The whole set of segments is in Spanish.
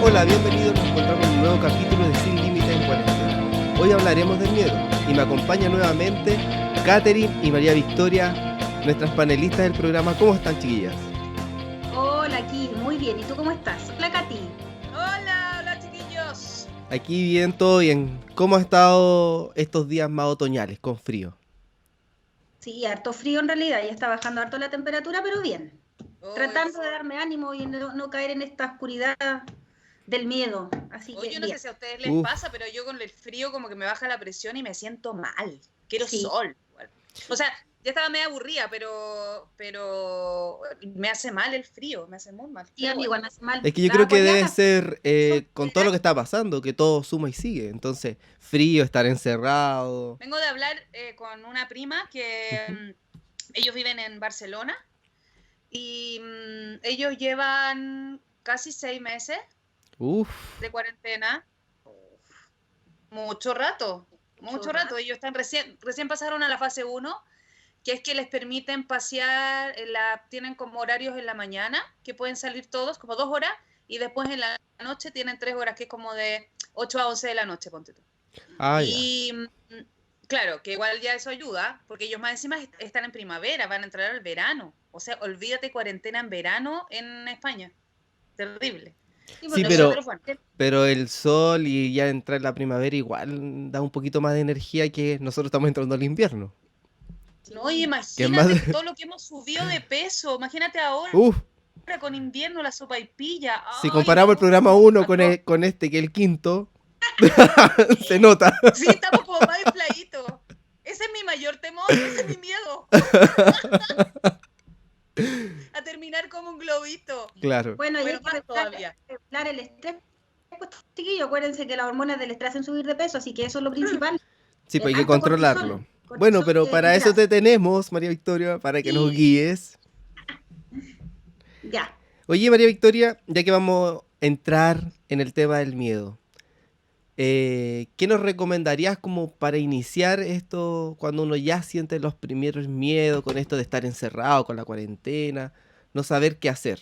Hola, bienvenidos, nos encontramos en un nuevo capítulo de Sin Límites en Cuarentena. Hoy hablaremos del miedo y me acompaña nuevamente Katherine y María Victoria, nuestras panelistas del programa. ¿Cómo están, chiquillas? Hola, aquí, muy bien. ¿Y tú cómo estás? Hola, Katy. Hola chiquillos. Aquí bien, todo bien. ¿Cómo ha estado estos días más otoñales, con frío? Sí, harto frío en realidad, ya está bajando harto la temperatura, pero bien. Tratando de darme ánimo y no caer en esta oscuridad del miedo. Así que Yo no bien. sé si a ustedes les Uf. pasa, pero yo con el frío como que me baja la presión y me siento mal. Quiero Sí. sol. O sea, ya estaba medio aburrida, pero me hace mal el frío, me hace muy mal. Sí, a mí igual me hace mal. Es que yo La creo agua que debe helada, ser con todo lo helada. que está pasando, que todo suma y sigue. Entonces, frío, estar encerrado. Vengo de hablar con una prima que ellos viven en Barcelona y ellos llevan casi 6 meses Uf. de cuarentena. Mucho rato. Ellos están recién pasaron a la fase 1, que es que les permiten pasear, tienen como horarios en la mañana, que pueden salir todos, como 2 horas, y después en la noche tienen 3 horas, que es como de 8 a 11 de la noche, ponte tú. Ya. Y claro, que igual ya eso ayuda, porque ellos más encima están en primavera, van a entrar al verano. O sea, olvídate cuarentena en verano en España. Terrible. Sí, pero el sol y ya entrar en la primavera igual da un poquito más de energía que nosotros estamos entrando al invierno. No, y Que es más imagínate todo lo que hemos subido de peso. Imagínate ahora Uf, con invierno, la sopaipilla. si Ay, comparamos el no. programa 1 Atroz. con este, que es el quinto, se nota. Sí, estamos como más infladitos. Ese es mi mayor temor, ese es mi miedo. A terminar como un globito. Claro. Bueno, y hay que más todavía. regular el estrés. Pues, chiquillos, acuérdense que las hormonas del estrés hacen subir de peso, así que eso es lo principal. Sí, pues hay que Alto controlarlo. cortisol, Bueno, pero que es para eso grasa. te tenemos, María Victoria, para que nos Sí, guíes. ya. Oye, María Victoria, ya que vamos a entrar en el tema del miedo, ¿qué nos recomendarías como para iniciar esto cuando uno ya siente los primeros miedos con esto de estar encerrado, con la cuarentena, no saber qué hacer?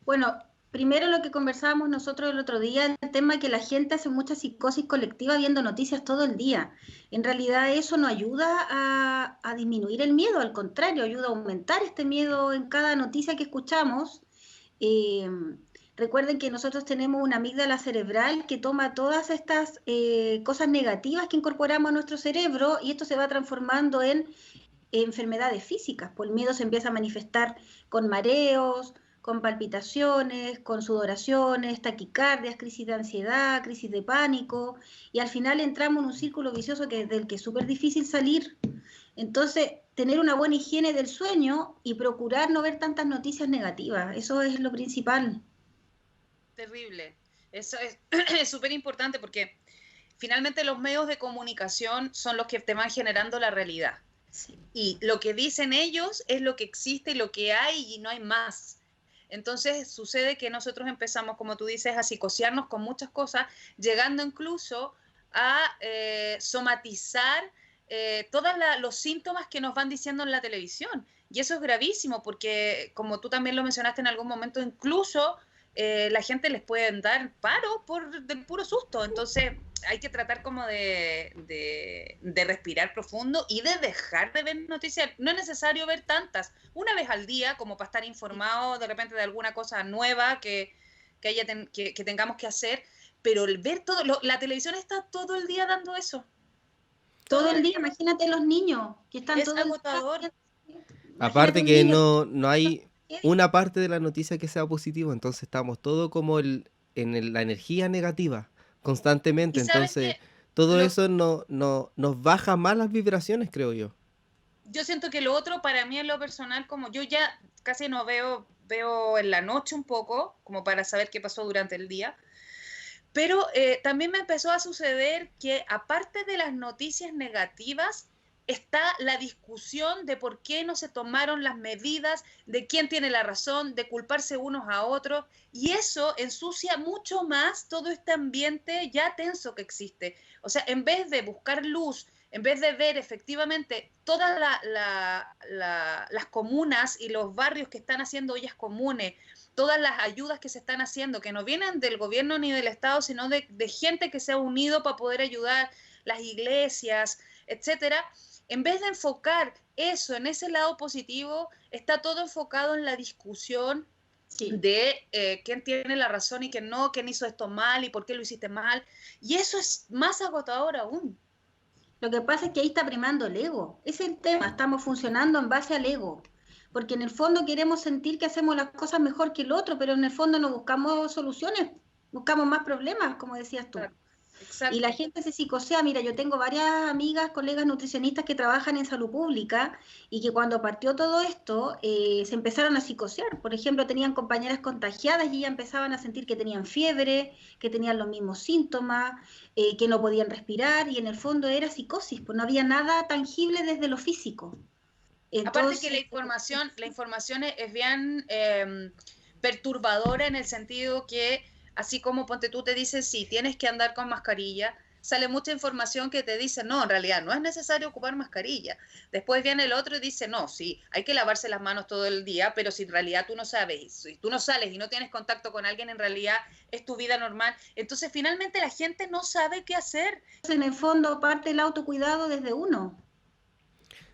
Bueno, primero lo que conversábamos nosotros el otro día, el tema que la gente hace mucha psicosis colectiva viendo noticias todo el día. En realidad eso no ayuda a disminuir el miedo, al contrario, ayuda a aumentar este miedo en cada noticia que escuchamos. Eh, Recuerden que nosotros tenemos una amígdala cerebral que toma todas estas cosas negativas que incorporamos a nuestro cerebro y esto se va transformando en enfermedades físicas, pues el miedo se empieza a manifestar con mareos, con palpitaciones, con sudoraciones, taquicardias, crisis de ansiedad, crisis de pánico, y al final entramos en un círculo vicioso del que es súper difícil salir. Entonces, tener una buena higiene del sueño y procurar no ver tantas noticias negativas, eso es lo principal. Terrible. Eso es súper importante porque finalmente los medios de comunicación son los que te van generando la realidad. Sí. Y lo que dicen ellos es lo que existe y lo que hay y no hay más. Entonces sucede que nosotros empezamos, como tú dices, a psicosearnos con muchas cosas, llegando incluso a somatizar todos los síntomas que nos van diciendo en la televisión. Y eso es gravísimo porque, como tú también lo mencionaste en algún momento, incluso la gente les puede dar paro del puro susto. Entonces hay que tratar como de respirar profundo y de dejar de ver noticias. No es necesario ver tantas, una vez al día, como para estar informado de repente de alguna cosa nueva que tengamos que hacer, pero el ver todo, la televisión está todo el día dando eso. Todo el día, imagínate los niños que están Es todo agotador. el día. Imagínate Aparte un que niño. no hay una parte de la noticia que sea positiva, entonces estamos todo como la energía negativa constantemente, Y sabes entonces que todo eso nos baja más las vibraciones, creo yo. yo siento que lo otro para mí en lo personal, como yo ya casi no veo en la noche un poco, como para saber qué pasó durante el día, Pero también me empezó a suceder que aparte de las noticias negativas, está la discusión de por qué no se tomaron las medidas, de quién tiene la razón, de culparse unos a otros, y eso ensucia mucho más todo este ambiente ya tenso que existe. O sea, en vez de buscar luz, en vez de ver efectivamente todas las comunas y los barrios que están haciendo ollas comunes, todas las ayudas que se están haciendo, que no vienen del gobierno ni del Estado, sino de gente que se ha unido para poder ayudar, las iglesias, etcétera. En vez de enfocar eso en ese lado positivo, está todo enfocado en la discusión de quién tiene la razón y quién no, quién hizo esto mal y por qué lo hiciste mal. Y eso es más agotador aún. Lo que pasa es que ahí está primando el ego. Ese es el tema, estamos funcionando en base al ego. Porque en el fondo queremos sentir que hacemos las cosas mejor que el otro, pero en el fondo no buscamos soluciones, buscamos más problemas, como decías tú. Exacto. Y la gente se psicosea. Mira, yo tengo varias amigas, colegas nutricionistas que trabajan en salud pública y que cuando partió todo esto se empezaron a psicosear. Por ejemplo, tenían compañeras contagiadas y ya empezaban a sentir que tenían fiebre, que tenían los mismos síntomas, que no podían respirar, y en el fondo era psicosis, pues no había nada tangible desde lo físico. Entonces, aparte que la información es bien perturbadora en el sentido que, así como ponte tú te dices, sí, tienes que andar con mascarilla, sale mucha información que te dice, no, en realidad no es necesario ocupar mascarilla. Después viene el otro y dice, no, sí, hay que lavarse las manos todo el día, pero si en realidad tú no sabes, si tú no sales y no tienes contacto con alguien, en realidad es tu vida normal. Entonces, finalmente la gente no sabe qué hacer. en el fondo parte el autocuidado desde uno.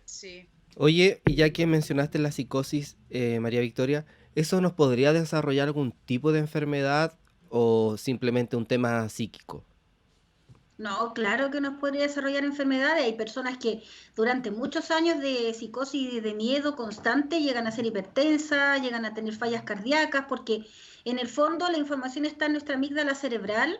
Sí. Oye, y ya que mencionaste la psicosis, María Victoria, ¿eso nos podría desarrollar algún tipo de enfermedad o simplemente un tema psíquico? No, claro que nos podría desarrollar enfermedades. Hay personas que durante muchos años de psicosis y de miedo constante llegan a ser hipertensas, llegan a tener fallas cardíacas, porque en el fondo la información está en nuestra amígdala cerebral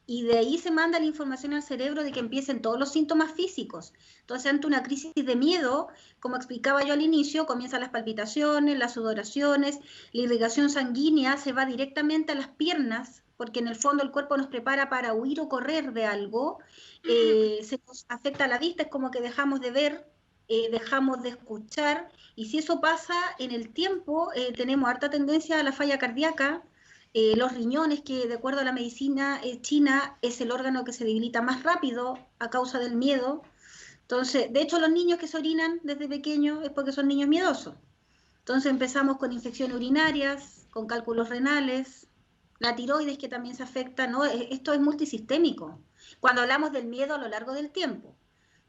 y de ahí se manda la información al cerebro de que empiecen todos los síntomas físicos. Entonces, ante una crisis de miedo, como explicaba yo al inicio, comienzan las palpitaciones, las sudoraciones, la irrigación sanguínea se va directamente a las piernas, porque en el fondo el cuerpo nos prepara para huir o correr de algo, se nos afecta la vista, es como que dejamos de ver, dejamos de escuchar, y si eso pasa en el tiempo, tenemos harta tendencia a la falla cardíaca, los riñones, que de acuerdo a la medicina china es el órgano que se debilita más rápido a causa del miedo. Entonces, de hecho, los niños que se orinan desde pequeños es porque son niños miedosos. Entonces empezamos con infecciones urinarias, con cálculos renales, la tiroides que también se afecta, ¿no? Esto es multisistémico. Cuando hablamos del miedo a lo largo del tiempo.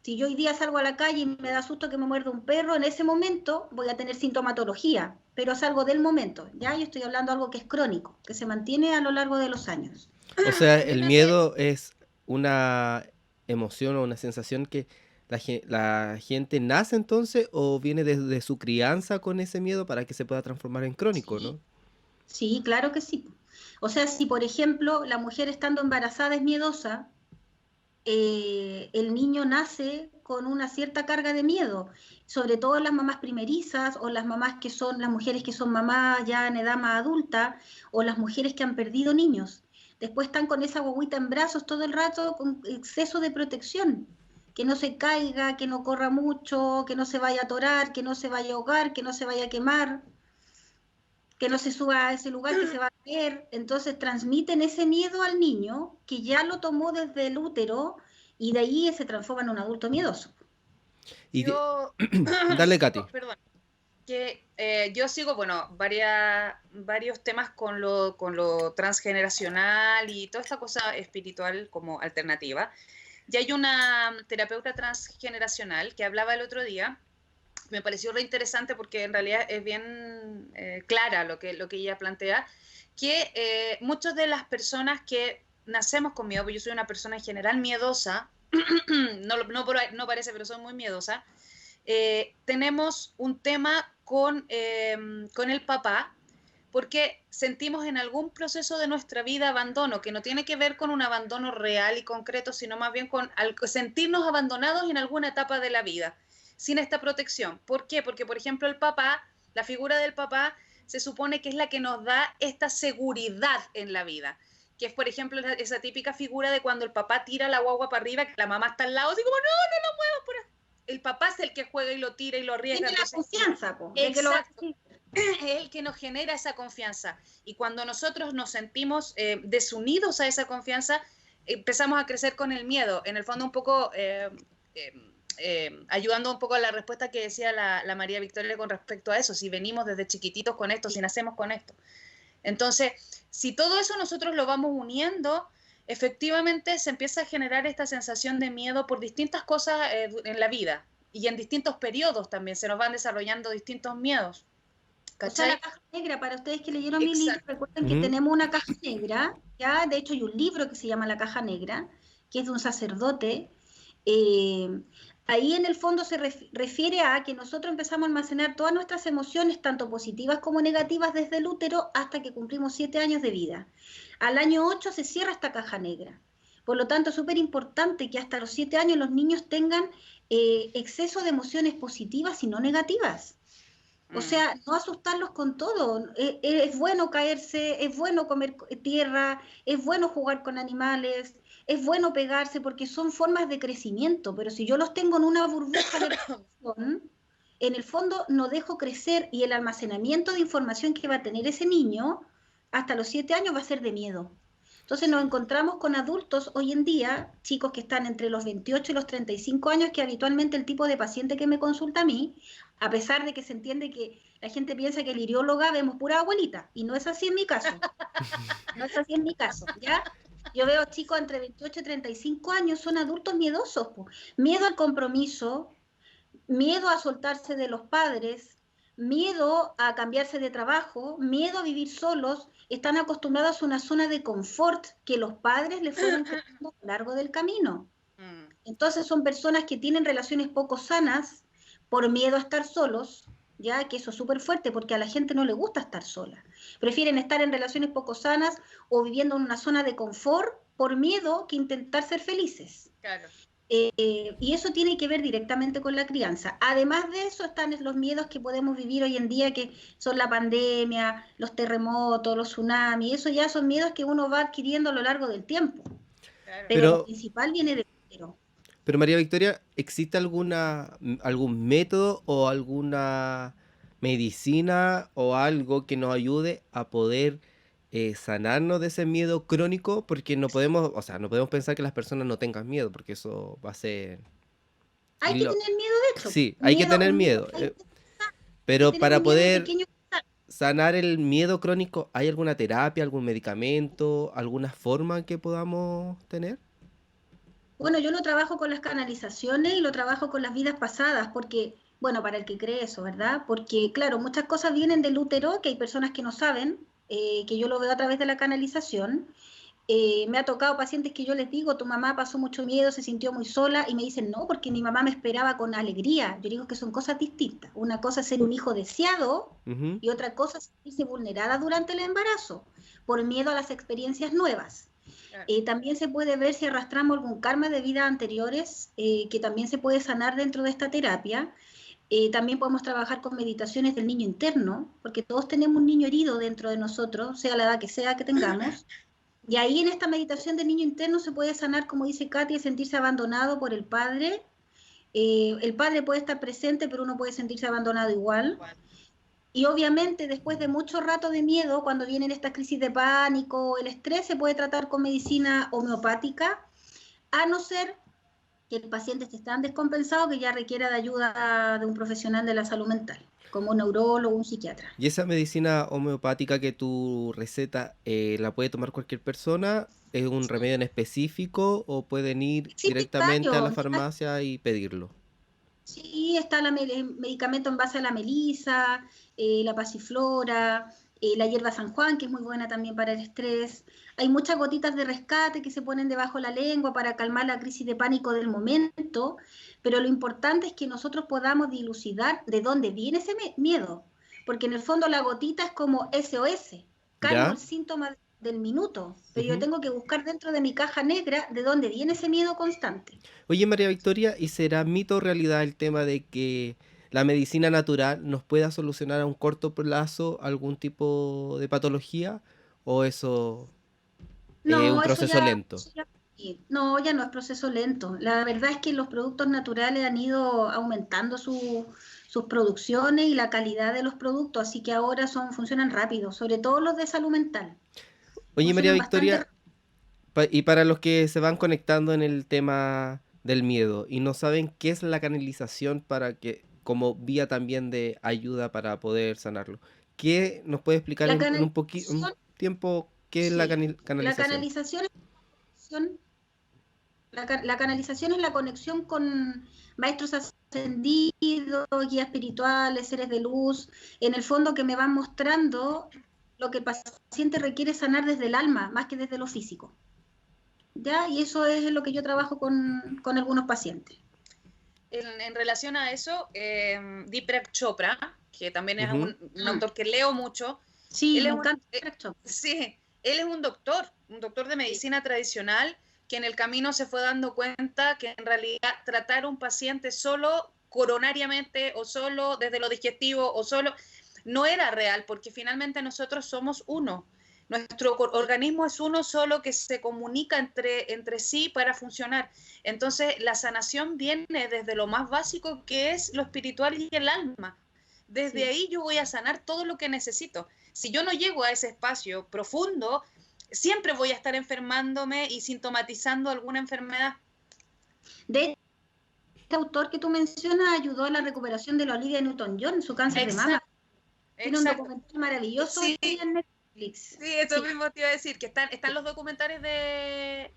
Si yo hoy día salgo a la calle y me da susto que me muerde un perro, en ese momento voy a tener sintomatología, pero es algo del momento, ¿ya? Yo estoy hablando de algo que es crónico, que se mantiene a lo largo de los años. O sea, el miedo es una emoción o una sensación que la gente nace entonces o viene desde su crianza con ese miedo para que se pueda transformar en crónico, ¿no? Sí, claro que sí. O sea, si por ejemplo la mujer estando embarazada es miedosa, el niño nace con una cierta carga de miedo, sobre todo las mamás primerizas o las mamás que son, las mujeres que son mamás ya en edad más adulta o las mujeres que han perdido niños. Después están con esa guaguita en brazos todo el rato con exceso de protección, que no se caiga, que no corra mucho, que no se vaya a atorar, que no se vaya a ahogar, que no se vaya a quemar, que no se suba a ese lugar, que se va a caer. Entonces transmiten ese miedo al niño que ya lo tomó desde el útero y de ahí se transforma en un adulto miedoso. Y Yo, dale, Katy. perdón, que yo sigo, bueno, varios temas con lo transgeneracional y toda esta cosa espiritual como alternativa. Y hay una terapeuta transgeneracional que hablaba el otro día, me pareció re interesante porque en realidad es bien clara lo que ella plantea, que muchas de las personas que nacemos con miedo, yo soy una persona en general miedosa, no parece, pero soy muy miedosa, tenemos un tema con el papá, porque sentimos en algún proceso de nuestra vida abandono, que no tiene que ver con un abandono real y concreto, sino más bien con sentirnos abandonados en alguna etapa de la vida, sin esta protección. ¿Por qué? Porque, por ejemplo, el papá, la figura del papá, se supone que es la que nos da esta seguridad en la vida. que es, por ejemplo, esa típica figura de cuando el papá tira la guagua para arriba, que la mamá está al lado, así como, no, no lo muevas por ahí. El papá es el que juega y lo tira y lo arriesga. Tiene la confianza, de que lo va a hacer. Es el que nos genera esa confianza. Y cuando nosotros nos sentimos desunidos a esa confianza, empezamos a crecer con el miedo. En el fondo, un poco ayudando un poco a la respuesta que decía la María Victoria con respecto a eso. Si venimos desde chiquititos con esto, si nacemos con esto. Entonces, si todo eso nosotros lo vamos uniendo, efectivamente se empieza a generar esta sensación de miedo por distintas cosas en la vida. Y en distintos periodos también se nos van desarrollando distintos miedos. ¿Cachai? O sea, la caja negra, para ustedes que leyeron mi libro, recuerden que Ujú. tenemos una caja negra, ya, de hecho hay un libro que se llama La Caja Negra, que es de un sacerdote. Ahí en el fondo se refiere a que nosotros empezamos a almacenar todas nuestras emociones, tanto positivas como negativas, desde el útero hasta que cumplimos 7 años de vida. Al año 8 se cierra esta caja negra. Por lo tanto, es súper importante que hasta los 7 años los niños tengan exceso de emociones positivas y no negativas. O sea, no asustarlos con todo. Es bueno caerse, es bueno comer tierra, es bueno jugar con animales, es bueno pegarse porque son formas de crecimiento, pero si yo los tengo en una burbuja de información, en el fondo no dejo crecer y el almacenamiento de información que va a tener ese niño hasta los 7 años va a ser de miedo. Entonces nos encontramos con adultos hoy en día, chicos que están entre los 28 y los 35 años, que habitualmente el tipo de paciente que me consulta a mí, a pesar de que se entiende que la gente piensa que el irióloga vemos pura abuelita, y no es así en mi caso. No es así en mi caso, ¿ya? Yo veo chicos entre 28 y 35 años, son adultos miedosos, po. Miedo al compromiso, miedo a soltarse de los padres, miedo a cambiarse de trabajo, miedo a vivir solos, están acostumbrados a una zona de confort que los padres les fueron creando a lo largo del camino. Entonces son personas que tienen relaciones poco sanas por miedo a estar solos, ya que eso es súper fuerte porque a la gente no le gusta estar sola. Prefieren estar en relaciones poco sanas o viviendo en una zona de confort por miedo que intentar ser felices. Claro. Y eso tiene que ver directamente con la crianza. Además de eso están los miedos que podemos vivir hoy en día, que son la pandemia, los terremotos, los tsunamis. Eso ya son miedos que uno va adquiriendo a lo largo del tiempo. Claro. Pero lo principal viene de primero. Pero María Victoria, ¿existe algún método o alguna medicina o algo que nos ayude a poder sanarnos de ese miedo crónico? Porque no podemos, o sea, no podemos pensar que las personas no tengan miedo, porque eso va a ser... Hay que tener miedo, de hecho. Sí, hay que tener miedo. Pero para poder sanar el miedo crónico, ¿hay alguna terapia, algún medicamento, alguna forma que podamos tener? Bueno, yo lo trabajo con las canalizaciones y lo trabajo con las vidas pasadas, porque, bueno, para el que cree eso, ¿verdad? Porque, claro, muchas cosas vienen del útero, que hay personas que no saben, que yo lo veo a través de la canalización. Me ha tocado pacientes que yo les digo, tu mamá pasó mucho miedo, se sintió muy sola, y me dicen, no, porque mi mamá me esperaba con alegría. Yo digo que son cosas distintas. Una cosa es ser un hijo deseado y otra cosa es sentirse vulnerada durante el embarazo, por miedo a las experiencias nuevas. También se puede ver si arrastramos algún karma de vidas anteriores, que también se puede sanar dentro de esta terapia. También podemos trabajar con meditaciones del niño interno, porque todos tenemos un niño herido dentro de nosotros, sea la edad que sea que tengamos. Y ahí en esta meditación del niño interno se puede sanar, como dice Katy, sentirse abandonado por el padre. El padre puede estar presente, pero uno puede sentirse abandonado igual. Y obviamente después de mucho rato de miedo, cuando vienen estas crisis de pánico, el estrés se puede tratar con medicina homeopática, a no ser que el paciente esté tan descompensado que ya requiera de ayuda de un profesional de la salud mental, como un neurólogo o un psiquiatra. ¿Y esa medicina homeopática que tú receta, la puede tomar cualquier persona? ¿Es un remedio en específico o pueden ir directamente a la farmacia y pedirlo? Sí, está el medicamento en base a la melisa, la pasiflora, la hierba San Juan, que es muy buena también para el estrés. Hay muchas gotitas de rescate que se ponen debajo de la lengua para calmar la crisis de pánico del momento, pero lo importante es que nosotros podamos dilucidar de dónde viene ese miedo, porque en el fondo la gotita es como SOS, calmo el síntoma del minuto, pero yo tengo que buscar dentro de mi caja negra de dónde viene ese miedo constante. Oye, María Victoria, ¿y será mito o realidad el tema de que la medicina natural nos pueda solucionar a un corto plazo algún tipo de patología? ¿O eso Un No, proceso lento. no, ya no es proceso lento. La verdad es que los productos naturales han ido aumentando sus producciones y la calidad de los productos, así que ahora funcionan rápido, sobre todo los de salud mental. Oye, María Funcionan bastante Victoria, rápido. y para los que se van conectando en el tema del miedo y no saben qué es la canalización para que, como vía también de ayuda para poder sanarlo, ¿qué nos puede explicar La en un canalización, tiempo qué es la sí, la canalización? canalización es la canalización es la conexión con maestros ascendidos, guías espirituales, seres de luz, en el fondo que me van mostrando lo que el paciente requiere sanar desde el alma, más que desde lo físico. ¿Ya? Y eso es lo que yo trabajo con algunos pacientes. En relación a eso, Deepak Chopra, que también es Ujú. un autor que leo mucho, Sí, él me es encanta. sí, él es un doctor de medicina tradicional, que en el camino se fue dando cuenta que en realidad tratar a un paciente solo coronariamente o solo desde lo digestivo o solo no era real, porque finalmente nosotros somos uno. Nuestro organismo es uno solo que se comunica entre sí para funcionar. Entonces, la sanación viene desde lo más básico, que es lo espiritual y el alma. Desde ahí yo voy a sanar todo lo que necesito. Si yo no llego a ese espacio profundo, siempre voy a estar enfermándome y sintomatizando alguna enfermedad. De este autor que tú mencionas ayudó a la recuperación de la Olivia Newton-John, su cáncer de mama. Tiene un documental maravilloso Sí, en Netflix. sí, eso mismo te iba a decir, que están los documentales de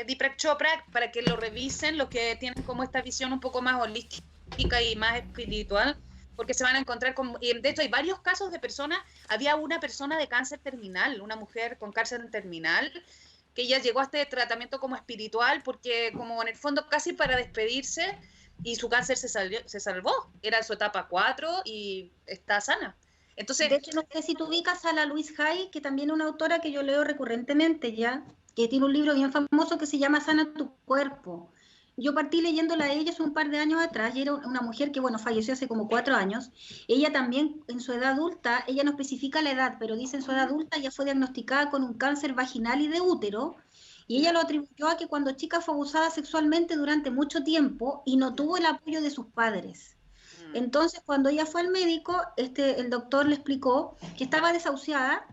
Deepak Chopra para que lo revisen, los que tienen como esta visión un poco más holística y más espiritual, porque se van a encontrar con... Y de hecho hay varios casos de personas, había una persona de cáncer terminal, una mujer con cáncer terminal, que ella llegó a este tratamiento como espiritual, porque como en el fondo casi para despedirse, y su cáncer se salvó, era su etapa 4 y está sana. Entonces, De hecho, no sé si tú ubicas a la Louise Hay, que también es una autora que yo leo recurrentemente ya, que tiene un libro bien famoso que se llama Sana tu cuerpo. Yo partí leyéndola a ella hace un par de años atrás y era una mujer que, bueno, falleció hace como 4 años. Ella también, en su edad adulta, ella no especifica la edad, pero dice en su edad adulta ya fue diagnosticada con un cáncer vaginal y de útero. Y ella lo atribuyó a que cuando chica fue abusada sexualmente durante mucho tiempo y no tuvo el apoyo de sus padres. Entonces, cuando ella fue al médico, el doctor le explicó que estaba desahuciada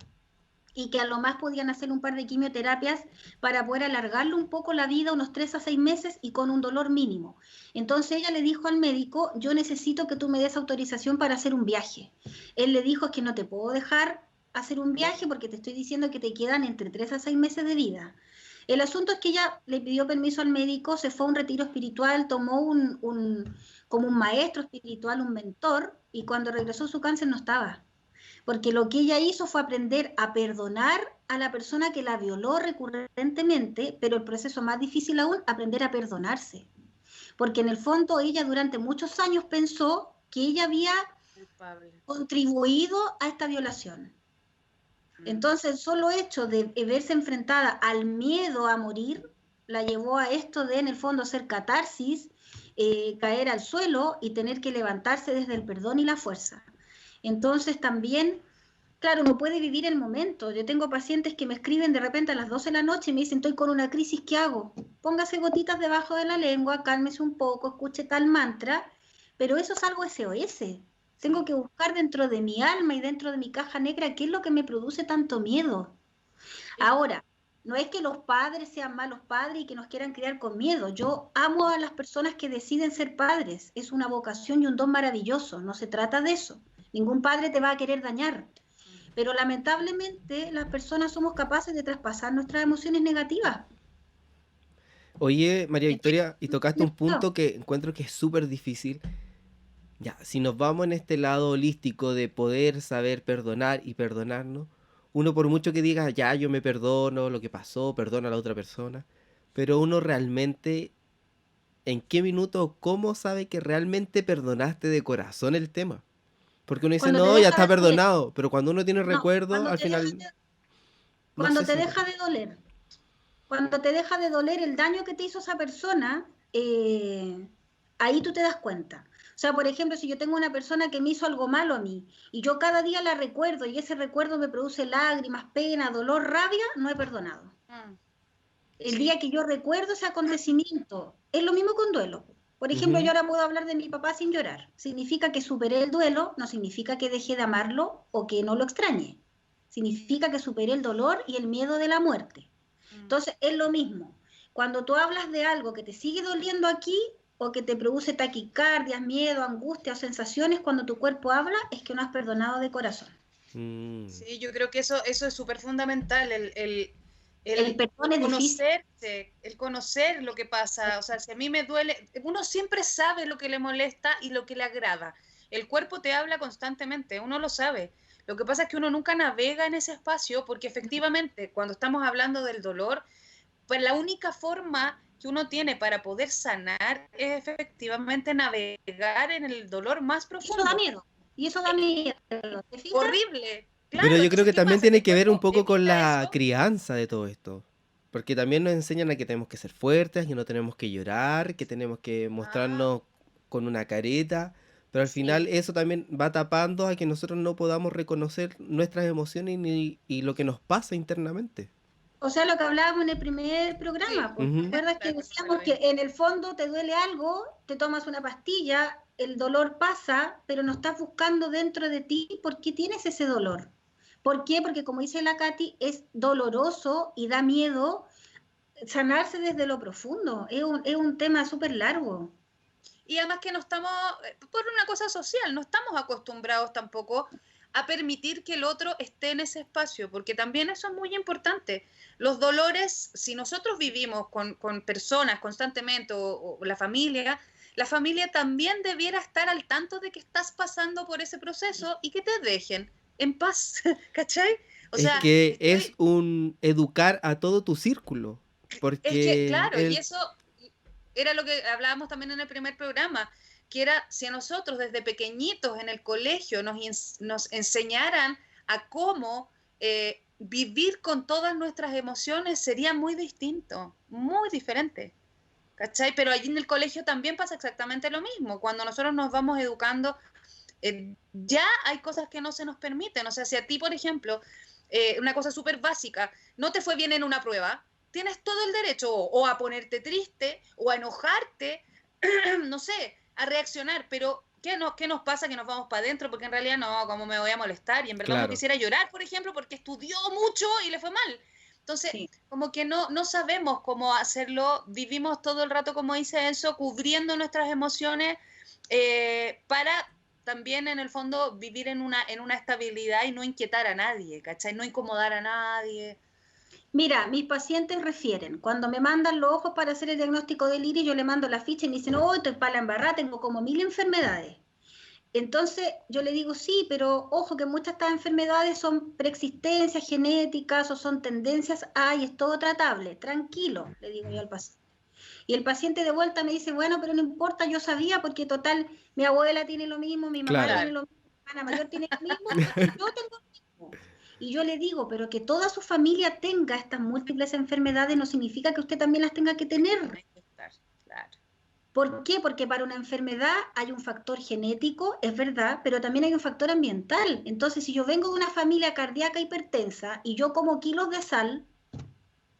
y que a lo más podían hacer un par de quimioterapias para poder alargarle un poco la vida, unos 3 a 6 meses y con un dolor mínimo. Entonces ella le dijo al médico, yo necesito que tú me des autorización para hacer un viaje. Él le dijo, es que no te puedo dejar hacer un viaje porque te estoy diciendo que te quedan entre 3 a 6 meses de vida. El asunto es que ella le pidió permiso al médico, se fue a un retiro espiritual, tomó como un maestro espiritual, un mentor, y cuando regresó su cáncer no estaba. Porque lo que ella hizo fue aprender a perdonar a la persona que la violó recurrentemente, pero el proceso más difícil aún, aprender a perdonarse. Porque en el fondo ella durante muchos años pensó que ella había contribuido a esta violación. Entonces el solo hecho de verse enfrentada al miedo a morir la llevó a esto de en el fondo hacer catarsis, caer al suelo y tener que levantarse desde el perdón y la fuerza. Entonces también, claro, uno puede vivir el momento. Yo tengo pacientes que me escriben de repente a las 12 de la noche y me dicen, estoy con una crisis, ¿qué hago? Póngase gotitas debajo de la lengua, cálmese un poco, escuche tal mantra, pero eso es algo SOS. Tengo que buscar dentro de mi alma y dentro de mi caja negra qué es lo que me produce tanto miedo. Ahora, no es que los padres sean malos padres y que nos quieran criar con miedo. Yo amo a las personas que deciden ser padres. Es una vocación y un don maravilloso. No se trata de eso. Ningún padre te va a querer dañar. Pero lamentablemente las personas somos capaces de traspasar nuestras emociones negativas. Oye, María Victoria, y tocaste un punto que encuentro que es súper difícil. Ya, si nos vamos en este lado holístico de poder saber perdonar y perdonarnos, uno por mucho que diga, ya, yo me perdono lo que pasó, perdono a la otra persona, pero uno realmente, ¿en qué minuto o cómo sabe que realmente perdonaste de corazón el tema? Porque uno dice, Cuando te no, ya deja está de doler. perdonado, pero cuando uno tiene No, recuerdo, al final, no cuando sé te si... deja de doler. Cuando te deja de doler el daño que te hizo esa persona, ahí tú te das cuenta. O sea, por ejemplo, si yo tengo una persona que me hizo algo malo a mí y yo cada día la recuerdo y ese recuerdo me produce lágrimas, pena, dolor, rabia, no he perdonado. el día que yo recuerdo ese acontecimiento. Es lo mismo con duelo. Por ejemplo, yo ahora puedo hablar de mi papá sin llorar. Significa que superé el duelo, no significa que dejé de amarlo o que no lo extrañe. Significa que superé el dolor y el miedo de la muerte. Entonces, es lo mismo. Cuando tú hablas de algo que te sigue doliendo aquí o que te produce taquicardias, miedo, angustia o sensaciones, cuando tu cuerpo habla, es que no has perdonado de corazón. Sí, yo creo que eso es súper fundamental, El perdón es difícil. el conocer lo que pasa. O sea, si a mí me duele, uno siempre sabe lo que le molesta y lo que le agrada. El cuerpo te habla constantemente, uno lo sabe. Lo que pasa es que uno nunca navega en ese espacio porque efectivamente cuando estamos hablando del dolor, pues la única forma que uno tiene para poder sanar es efectivamente navegar en el dolor más profundo. Eso da miedo. Y eso da miedo. ¿Te fijas? Horrible. Pero Claro, yo creo que ¿qué también pasa? tiene El que ver un cuerpo poco con evita la eso. crianza de todo esto. Porque también nos enseñan a que tenemos que ser fuertes, que no tenemos que llorar, que tenemos que mostrarnos con una careta. Pero al final Sí. eso también va tapando a que nosotros no podamos reconocer nuestras emociones y lo que nos pasa internamente. O sea, lo que hablábamos en el primer Sí, programa, pues, ¿te Ujú. acuerdas que claro, decíamos que en el fondo te duele algo, te tomas una pastilla, el dolor pasa, pero no estás buscando dentro de ti por qué tienes ese dolor? ¿Por qué? Porque como dice la Katy, es doloroso y da miedo sanarse desde lo profundo. Es un tema súper largo. Y además que no estamos, por una cosa social, no estamos acostumbrados tampoco a permitir que el otro esté en ese espacio, porque también eso es muy importante. Los dolores, si nosotros vivimos con personas constantemente o la familia también debiera estar al tanto de que estás pasando por ese proceso y que te dejen en paz, ¿cachai? O Es sea, que es un educar a todo tu círculo. es que, Porque claro, y eso era lo que hablábamos también en el primer programa, que era si a nosotros desde pequeñitos en el colegio nos enseñaran a cómo vivir con todas nuestras emociones, sería muy distinto, muy diferente. ¿Cachai? Pero allí en el colegio también pasa exactamente lo mismo. Cuando nosotros nos vamos educando, ya hay cosas que no se nos permiten. O sea, si a ti, por ejemplo, una cosa súper básica, no te fue bien en una prueba, tienes todo el derecho o a ponerte triste o a enojarte, no sé, a reaccionar, pero ¿qué nos pasa que nos vamos para adentro? Porque en realidad no, ¿cómo me voy a molestar? Y en verdad uno claro. quisiera llorar, por ejemplo, porque estudió mucho y le fue mal. Entonces, Sí. como que no sabemos cómo hacerlo, vivimos todo el rato, como dice Enzo, cubriendo nuestras emociones para también en el fondo vivir en una estabilidad y no inquietar a nadie, ¿cachai? No incomodar a nadie. Mira, mis pacientes refieren, cuando me mandan los ojos para hacer el diagnóstico del iris, yo le mando la ficha y me dicen, oh, estoy para la embarrada, tengo como 1000 enfermedades. Entonces yo le digo, sí, pero ojo que muchas de estas enfermedades son preexistencias genéticas o son tendencias a y es todo tratable. Tranquilo, le digo yo al paciente. Y el paciente de vuelta me dice, bueno, pero no importa, yo sabía porque total, mi abuela tiene lo mismo, mi mamá Claro. tiene lo mismo, mi hermana mayor tiene lo mismo, entonces yo tengo lo mismo. Y yo le digo, pero que toda su familia tenga estas múltiples enfermedades no significa que usted también las tenga que tener. Claro. ¿Por qué? Porque para una enfermedad hay un factor genético, es verdad, pero también hay un factor ambiental. Entonces, si yo vengo de una familia cardíaca hipertensa y yo como kilos de sal,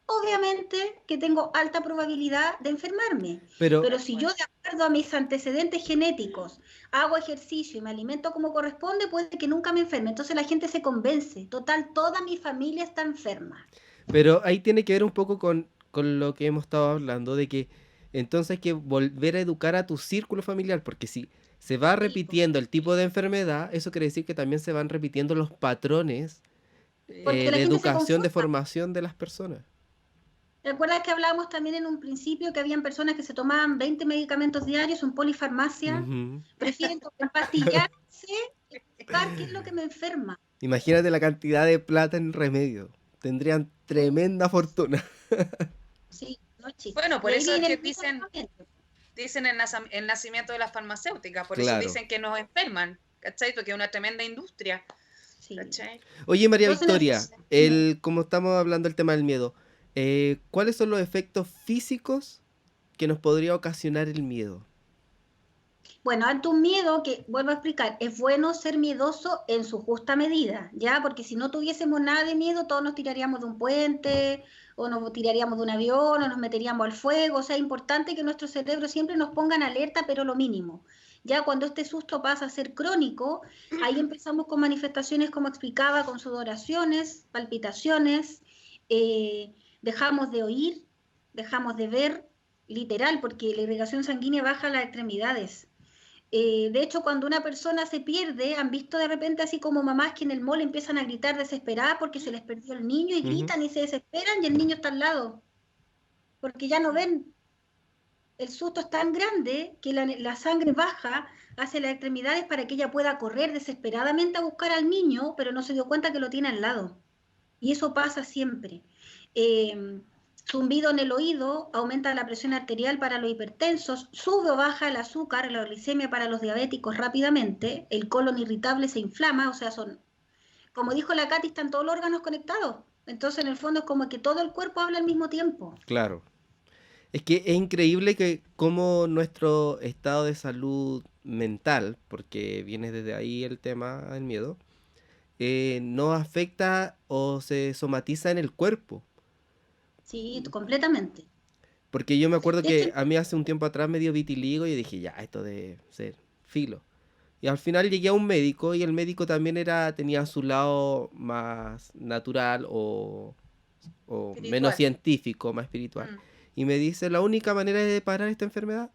obviamente que tengo alta probabilidad de enfermarme. Pero Pero si yo, de acuerdo a mis antecedentes genéticos, hago ejercicio y me alimento como corresponde, puede que nunca me enferme. Entonces la gente se convence. Total, toda mi familia está enferma. Pero ahí tiene que ver un poco con lo que hemos estado hablando, de que entonces hay que volver a educar a tu círculo familiar, porque si se va repitiendo el tipo de enfermedad, eso quiere decir que también se van repitiendo los patrones Porque la de gente se educación, de conforma. formación de las personas. ¿Recuerdas que hablábamos también en un principio que habían personas que se tomaban 20 medicamentos diarios, un polifarmacia? Ujú. Prefieren pastillarse y buscar qué es lo que me enferma. Imagínate la cantidad de plata en remedio. Tendrían tremenda fortuna. Sí, no es chiste. Bueno, Y por ahí eso es viene que el mito nuevamente. dicen el nacimiento de las farmacéuticas, por eso Claro. dicen que nos enferman, ¿cachai? Porque es una tremenda industria, Sí. ¿cachai? Oye, María Entonces, Victoria, como estamos hablando del tema del miedo, ¿cuáles son los efectos físicos que nos podría ocasionar el miedo? Bueno, ante un miedo, que vuelvo a explicar, es bueno ser miedoso en su justa medida, ¿ya? Porque si no tuviésemos nada de miedo, todos nos tiraríamos de un puente, o nos tiraríamos de un avión, o nos meteríamos al fuego. O sea, es importante que nuestro cerebro siempre nos ponga en alerta, pero lo mínimo. Ya cuando este susto pasa a ser crónico, ahí empezamos con manifestaciones, como explicaba, con sudoraciones, palpitaciones, dejamos de oír, dejamos de ver, literal, porque la irrigación sanguínea baja a las extremidades. De hecho, cuando una persona se pierde, han visto de repente así como mamás que en el mall empiezan a gritar desesperadas porque se les perdió el niño y gritan y se desesperan y el niño está al lado, porque ya no ven. El susto es tan grande que la sangre baja hacia las extremidades para que ella pueda correr desesperadamente a buscar al niño, pero no se dio cuenta que lo tiene al lado. Y eso pasa siempre. Zumbido en el oído, aumenta la presión arterial para los hipertensos, sube o baja el azúcar, la glicemia para los diabéticos rápidamente, el colon irritable se inflama, o sea, como dijo la Katy, están todos los órganos conectados. Entonces, en el fondo, es como que todo el cuerpo habla al mismo tiempo. Claro. Es que es increíble que cómo nuestro estado de salud mental, porque viene desde ahí el tema del miedo, no afecta o se somatiza en el cuerpo. Sí, completamente. Porque yo me acuerdo De que hecho, a mí hace un tiempo atrás me dio vitiligo y dije, ya, esto debe ser filo. Y al final llegué a un médico y el médico también tenía su lado más natural o menos Espiritual. científico, más espiritual. Mm. Y me dice, la única manera de parar esta enfermedad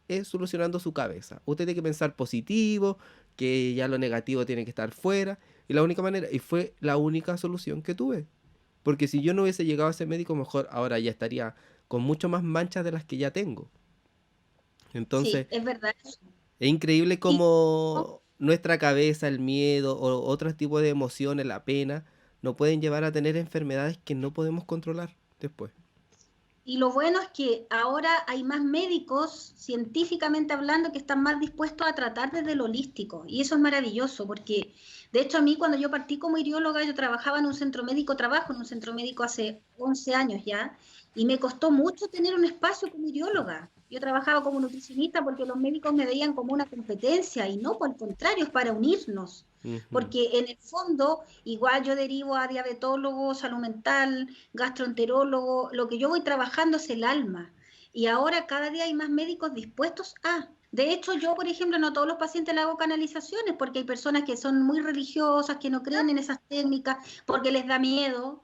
es solucionando su cabeza. Usted tiene que pensar positivo, que ya lo negativo tiene que estar fuera. Y la única manera, y fue la única solución que tuve. Porque si yo no hubiese llegado a ese médico, mejor ahora ya estaría con mucho más manchas de las que ya tengo. Entonces, sí, es verdad. es increíble Y, cómo nuestra cabeza, el miedo o otros tipos de emociones, la pena, nos pueden llevar a tener enfermedades que no podemos controlar después. y lo bueno es que ahora hay más médicos, científicamente hablando, que están más dispuestos a tratar desde lo holístico. Y eso es maravilloso, porque de hecho a mí cuando yo partí como irióloga, yo trabajaba en un centro médico, trabajo en un centro médico hace 11 años ya, y me costó mucho tener un espacio como irióloga. Yo trabajaba como nutricionista porque los médicos me veían como una competencia, y no, por el contrario, es para unirnos. Ujú. Porque en el fondo, igual yo derivo a diabetólogo, salud mental, gastroenterólogo, lo que yo voy trabajando es el alma. Y ahora cada día hay más médicos dispuestos a. De hecho, yo, por ejemplo, no a todos los pacientes le hago canalizaciones porque hay personas que son muy religiosas, que no creen en esas técnicas, porque les da miedo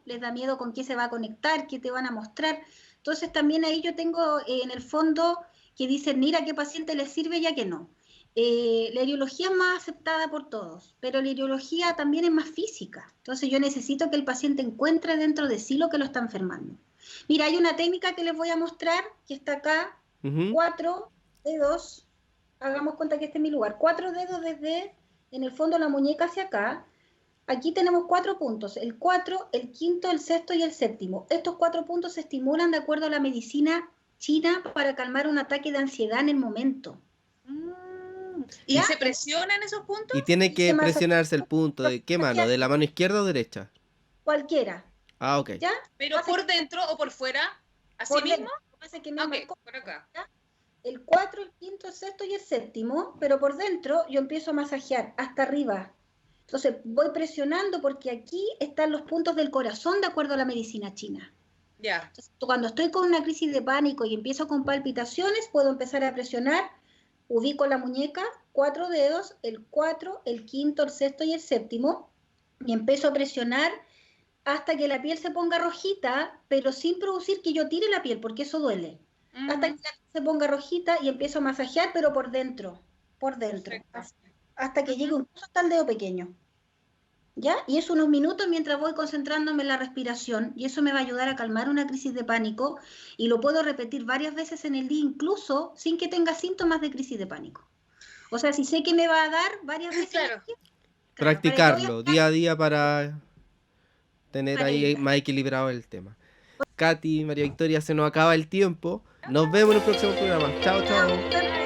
con qué se va a conectar, qué te van a mostrar. Entonces también ahí yo tengo en el fondo que dicen, mira, a qué paciente les sirve y a qué no. La iriología es más aceptada por todos, pero la iriología también es más física. Entonces yo necesito que el paciente encuentre dentro de sí lo que lo está enfermando. Mira, hay una técnica que les voy a mostrar, que está acá, Ujú. 4 dedos, hagamos cuenta que este es mi lugar, 4 dedos desde, en el fondo, la muñeca hacia acá. Aquí tenemos 4 puntos, el 4, el quinto, el sexto y el séptimo. Estos 4 puntos se estimulan de acuerdo a la medicina china para calmar un ataque de ansiedad en el momento. ¿Y ¿Ya? se presionan esos puntos? Y tiene Y se que masaje presionarse el punto de qué mano, ¿de la mano izquierda o derecha? cualquiera, Ah, ok. ¿ya? ¿Pero por dentro o por fuera? ¿Así Por mismo? dentro. Pasa que me Ok, marcó, por acá. ¿ya? El 4, el quinto, el sexto y el séptimo, pero por dentro yo empiezo a masajear hasta arriba. Entonces voy presionando porque aquí están los puntos del corazón de acuerdo a la medicina china. Ya. Entonces, cuando estoy con una crisis de pánico y empiezo con palpitaciones, puedo empezar a presionar, ubico la muñeca, 4 dedos, el 4, el quinto, el sexto y el séptimo, y empiezo a presionar hasta que la piel se ponga rojita, pero sin producir que yo tire la piel, porque eso duele. Hasta que la piel se ponga rojita y empiezo a masajear, pero por dentro, Perfecto. hasta que llegue incluso hasta el dedo pequeño. ¿Ya? Y es unos minutos mientras voy concentrándome en la respiración, y eso me va a ayudar a calmar una crisis de pánico, y lo puedo repetir varias veces en el día, incluso sin que tenga síntomas de crisis de pánico. O sea, si sé que me va a dar varias veces Claro. al día, ¿para qué voy a Practicarlo estar día a día para tener para ahí evitar? más equilibrado el tema. Katy, María Victoria, se nos acaba el tiempo. Nos vemos en el próximo programa. Chao, chao.